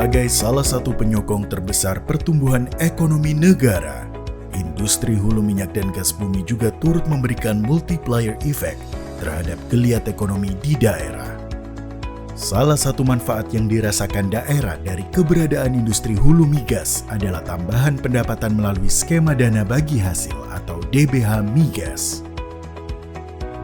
Sebagai salah satu penyokong terbesar pertumbuhan ekonomi negara, industri hulu minyak dan gas bumi juga turut memberikan multiplier effect terhadap geliat ekonomi di daerah. Salah satu manfaat yang dirasakan daerah dari keberadaan industri hulu migas adalah tambahan pendapatan melalui skema dana bagi hasil atau DBH Migas.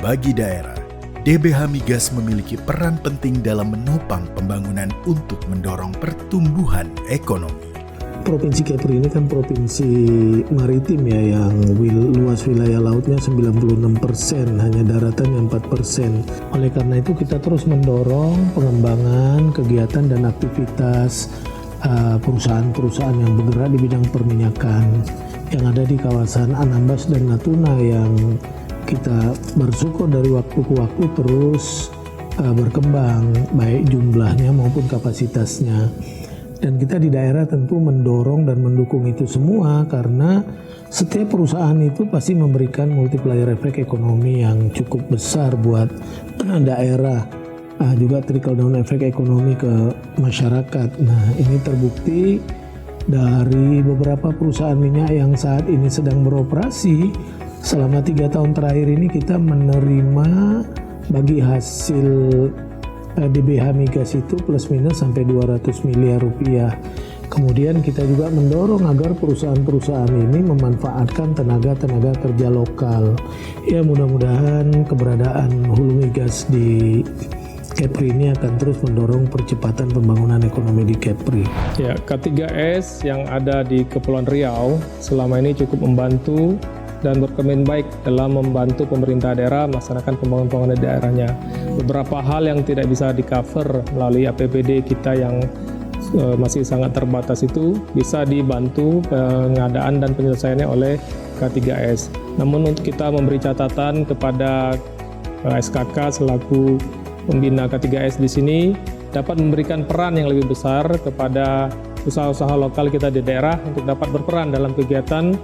Bagi daerah, DBH Migas memiliki peran penting dalam menopang pembangunan untuk mendorong pertumbuhan ekonomi. Provinsi Kepri ini kan provinsi maritim ya, yang luas wilayah lautnya 96%, hanya daratannya 4%. Oleh karena itu kita terus mendorong pengembangan kegiatan dan aktivitas perusahaan-perusahaan yang bergerak di bidang perminyakan yang ada di kawasan Anambas dan Natuna, yang kita bersyukur dari waktu ke waktu terus berkembang, baik jumlahnya maupun kapasitasnya. Dan kita di daerah tentu mendorong dan mendukung itu semua, karena setiap perusahaan itu pasti memberikan multiplier effect ekonomi yang cukup besar buat daerah. Juga trickle down effect ekonomi ke masyarakat. Nah, ini terbukti dari beberapa perusahaan minyak yang saat ini sedang beroperasi. Selama 3 tahun terakhir ini kita menerima bagi hasil DBH Migas itu plus minus sampai 200 miliar rupiah. Kemudian kita juga mendorong agar perusahaan-perusahaan ini memanfaatkan tenaga kerja lokal. Ya, mudah-mudahan keberadaan hulu migas di Kepri ini akan terus mendorong percepatan pembangunan ekonomi di Kepri. Ya, K3S yang ada di Kepulauan Riau selama ini cukup membantu dan berkomitmen baik dalam membantu pemerintah daerah melaksanakan pembangunan di daerahnya. Beberapa hal yang tidak bisa di-cover melalui APBD kita yang masih sangat terbatas itu bisa dibantu pengadaan dan penyelesaiannya oleh K3S. Namun untuk kita memberi catatan kepada SKK selaku pembina K3S di sini dapat memberikan peran yang lebih besar kepada usaha-usaha lokal kita di daerah untuk dapat berperan dalam kegiatan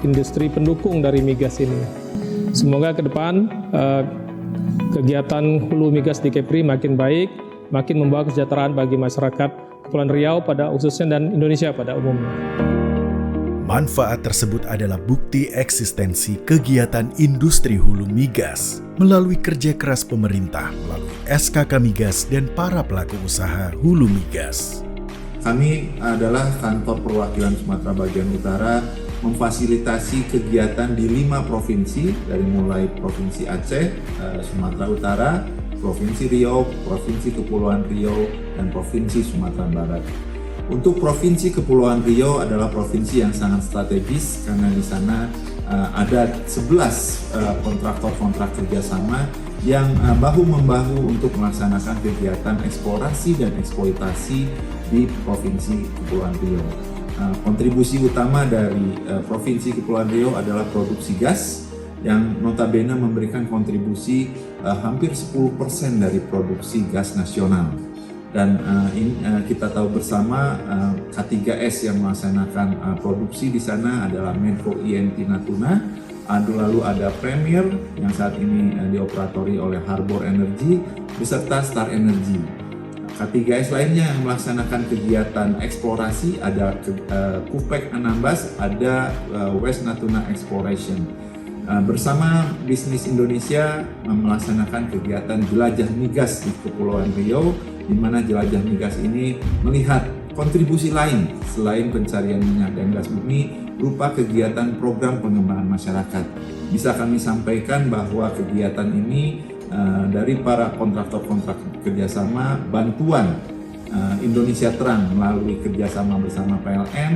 industri pendukung dari migas ini. Semoga ke depan kegiatan hulu migas di Kepri makin baik, makin membawa kesejahteraan bagi masyarakat Kepulauan Riau pada khususnya dan Indonesia pada umumnya. Manfaat tersebut adalah bukti eksistensi kegiatan industri hulu migas melalui kerja keras pemerintah, melalui SKK Migas dan para pelaku usaha hulu migas. Kami adalah kantor perwakilan Sumatera bagian Utara memfasilitasi kegiatan di 5 provinsi, dari mulai Provinsi Aceh, Sumatera Utara, Provinsi Riau, Provinsi Kepulauan Riau, dan Provinsi Sumatera Barat. Untuk Provinsi Kepulauan Riau adalah provinsi yang sangat strategis karena di sana ada 11 kontraktor-kontrak kerjasama yang bahu-membahu untuk melaksanakan kegiatan eksplorasi dan eksploitasi di Provinsi Kepulauan Riau. Kontribusi utama dari Provinsi Kepulauan Riau adalah produksi gas yang notabene memberikan kontribusi hampir 10% dari produksi gas nasional. Dan kita tahu bersama K3S yang melaksanakan produksi di sana adalah Medco INT Natuna, lalu ada Premier yang saat ini dioperatori oleh Harbor Energy beserta Star Energy. K3S lainnya yang melaksanakan kegiatan eksplorasi ada Kupek Anambas, ada West Natuna Exploration. Bersama Bisnis Indonesia melaksanakan kegiatan jelajah migas di Kepulauan Riau, di mana jelajah migas ini melihat kontribusi lain selain pencarian minyak dan gas bumi berupa kegiatan program pengembangan masyarakat. Bisa kami sampaikan bahwa kegiatan ini dari para kontraktor-kontrak kerjasama bantuan Indonesia Terang melalui kerjasama bersama PLN,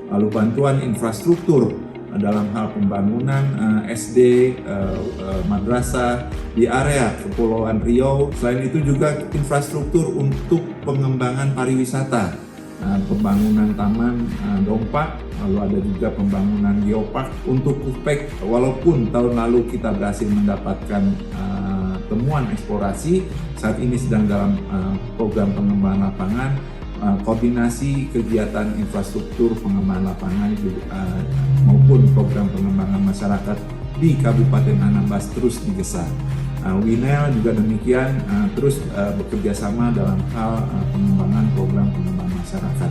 lalu bantuan infrastruktur dalam hal pembangunan SD, madrasah di area Kepulauan Riau. Selain itu juga infrastruktur untuk pengembangan pariwisata, pembangunan taman Dompak, lalu ada juga pembangunan geopark untuk Kupek. Walaupun tahun lalu kita berhasil mendapatkan temuan eksplorasi, saat ini sedang dalam program pengembangan lapangan, koordinasi kegiatan infrastruktur pengembangan lapangan maupun program pengembangan masyarakat di Kabupaten Anambas terus digesah. WINEL juga demikian terus bekerja sama dalam hal pengembangan program pengembangan masyarakat.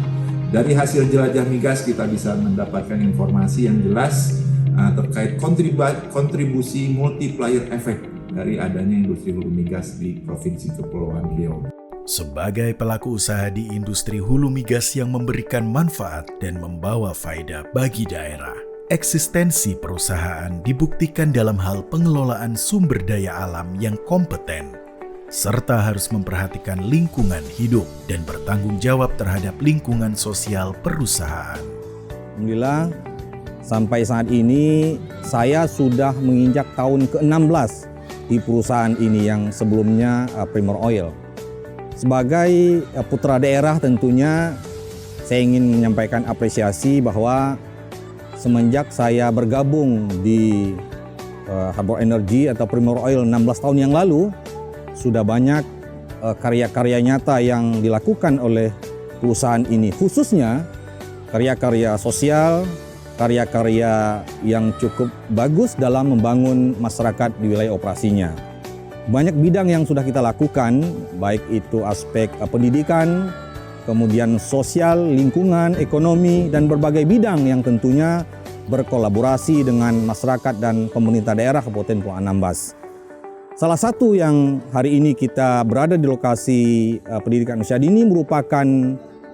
Dari hasil jelajah migas kita bisa mendapatkan informasi yang jelas terkait kontribusi multiplier effect dari adanya industri hulu migas di Provinsi Kepulauan Riau. Sebagai pelaku usaha di industri hulu migas yang memberikan manfaat dan membawa faedah bagi daerah, eksistensi perusahaan dibuktikan dalam hal pengelolaan sumber daya alam yang kompeten, serta harus memperhatikan lingkungan hidup dan bertanggung jawab terhadap lingkungan sosial perusahaan. Alhamdulillah, sampai saat ini saya sudah menginjak tahun ke-16 di perusahaan ini yang sebelumnya Primor Oil. Sebagai putra daerah tentunya saya ingin menyampaikan apresiasi bahwa semenjak saya bergabung di Harbor Energy atau Primor Oil 16 tahun yang lalu, sudah banyak karya-karya nyata yang dilakukan oleh perusahaan ini, khususnya karya-karya sosial, karya-karya yang cukup bagus dalam membangun masyarakat di wilayah operasinya. Banyak bidang yang sudah kita lakukan, baik itu aspek pendidikan, kemudian sosial, lingkungan, ekonomi, dan berbagai bidang yang tentunya berkolaborasi dengan masyarakat dan pemerintah daerah Kabupaten Pulau Anambas. Salah satu yang hari ini kita berada di lokasi pendidikan usia dini merupakan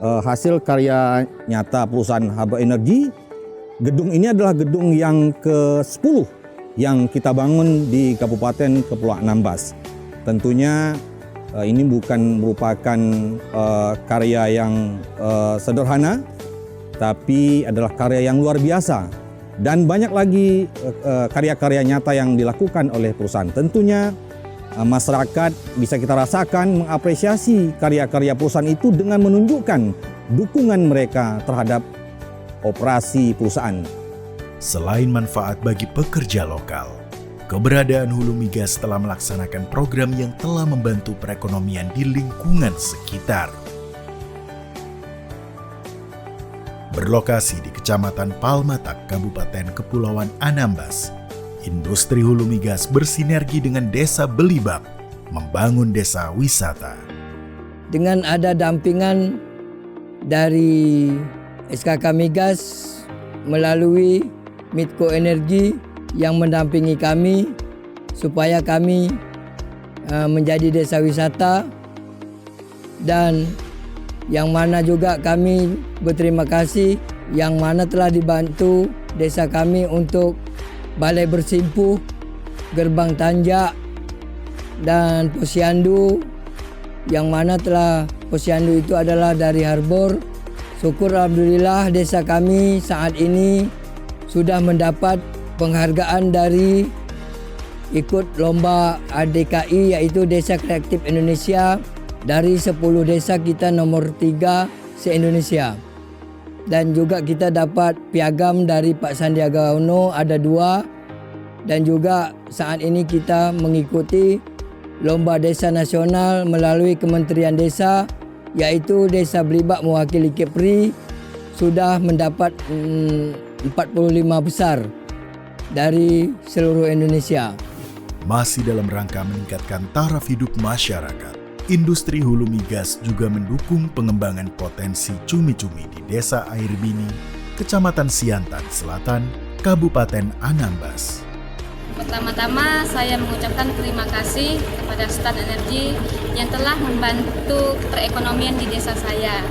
hasil karya nyata perusahaan Harbor Energy. Gedung ini adalah gedung yang ke-10 yang kita bangun di Kabupaten Kepulauan Anambas. Tentunya ini bukan merupakan karya yang sederhana, tapi adalah karya yang luar biasa. Dan banyak lagi karya-karya nyata yang dilakukan oleh perusahaan. Tentunya masyarakat bisa kita rasakan mengapresiasi karya-karya perusahaan itu dengan menunjukkan dukungan mereka terhadap operasi perusahaan. Selain manfaat bagi pekerja lokal, keberadaan hulu migas telah melaksanakan program yang telah membantu perekonomian di lingkungan sekitar. Berlokasi di Kecamatan Palmatak, Kabupaten Kepulauan Anambas, industri hulu migas bersinergi dengan Desa Belibab, membangun desa wisata. Dengan ada dampingan dari SKK Migas melalui Midco Energi yang mendampingi kami supaya kami menjadi desa wisata, dan yang mana juga kami berterima kasih yang mana telah dibantu desa kami untuk balai bersimpuh, gerbang tanjak, dan posyandu, yang mana telah posyandu itu adalah dari Harbor. Syukur alhamdulillah desa kami saat ini sudah mendapat penghargaan dari ikut lomba ADKI, yaitu Desa Kreatif Indonesia. Dari 10 desa kita nomor 3 se-Indonesia. Dan juga kita dapat piagam dari Pak Sandiaga Uno ada 2. Dan juga saat ini kita mengikuti lomba desa nasional melalui Kementerian Desa, yaitu Desa Belibab mewakili Kepri sudah mendapat 45 besar dari seluruh Indonesia. Masih dalam rangka meningkatkan taraf hidup masyarakat, industri hulu migas juga mendukung pengembangan potensi cumi-cumi di Desa Airbini, Kecamatan Siantan Selatan, Kabupaten Anambas. Pertama-tama saya mengucapkan terima kasih kepada Stan Energy yang telah membantu perekonomian di desa saya.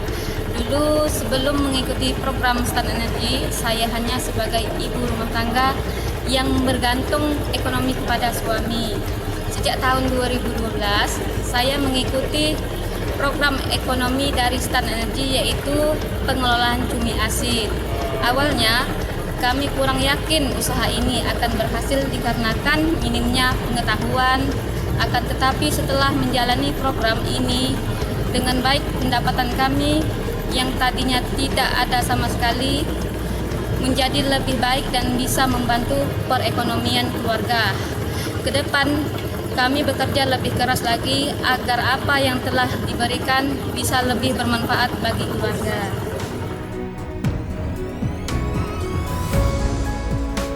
Dulu sebelum mengikuti program Stan Energy, saya hanya sebagai ibu rumah tangga yang bergantung ekonomi kepada suami. Sejak tahun 2012, saya mengikuti program ekonomi dari Stan Energy, yaitu pengelolaan cumi asin. Awalnya, kami kurang yakin usaha ini akan berhasil dikarenakan minimnya pengetahuan. Akan tetapi setelah menjalani program ini, dengan baik pendapatan kami yang tadinya tidak ada sama sekali menjadi lebih baik dan bisa membantu perekonomian keluarga. Ke depan kami bekerja lebih keras lagi agar apa yang telah diberikan bisa lebih bermanfaat bagi keluarga.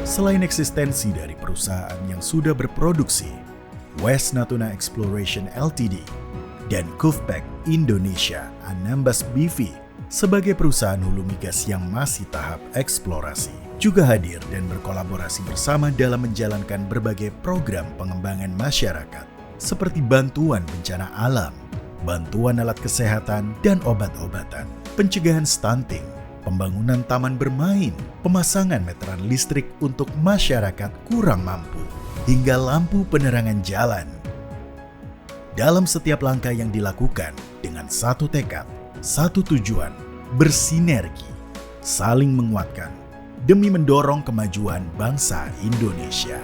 Selain eksistensi dari perusahaan yang sudah berproduksi, West Natuna Exploration Ltd. dan Kufpek Indonesia Anambas BV sebagai perusahaan hulu migas yang masih tahap eksplorasi, juga hadir dan berkolaborasi bersama dalam menjalankan berbagai program pengembangan masyarakat, seperti bantuan bencana alam, bantuan alat kesehatan dan obat-obatan, pencegahan stunting, pembangunan taman bermain, pemasangan meteran listrik untuk masyarakat kurang mampu, hingga lampu penerangan jalan. Dalam setiap langkah yang dilakukan dengan satu tekad, satu tujuan, bersinergi, saling menguatkan, demi mendorong kemajuan bangsa Indonesia.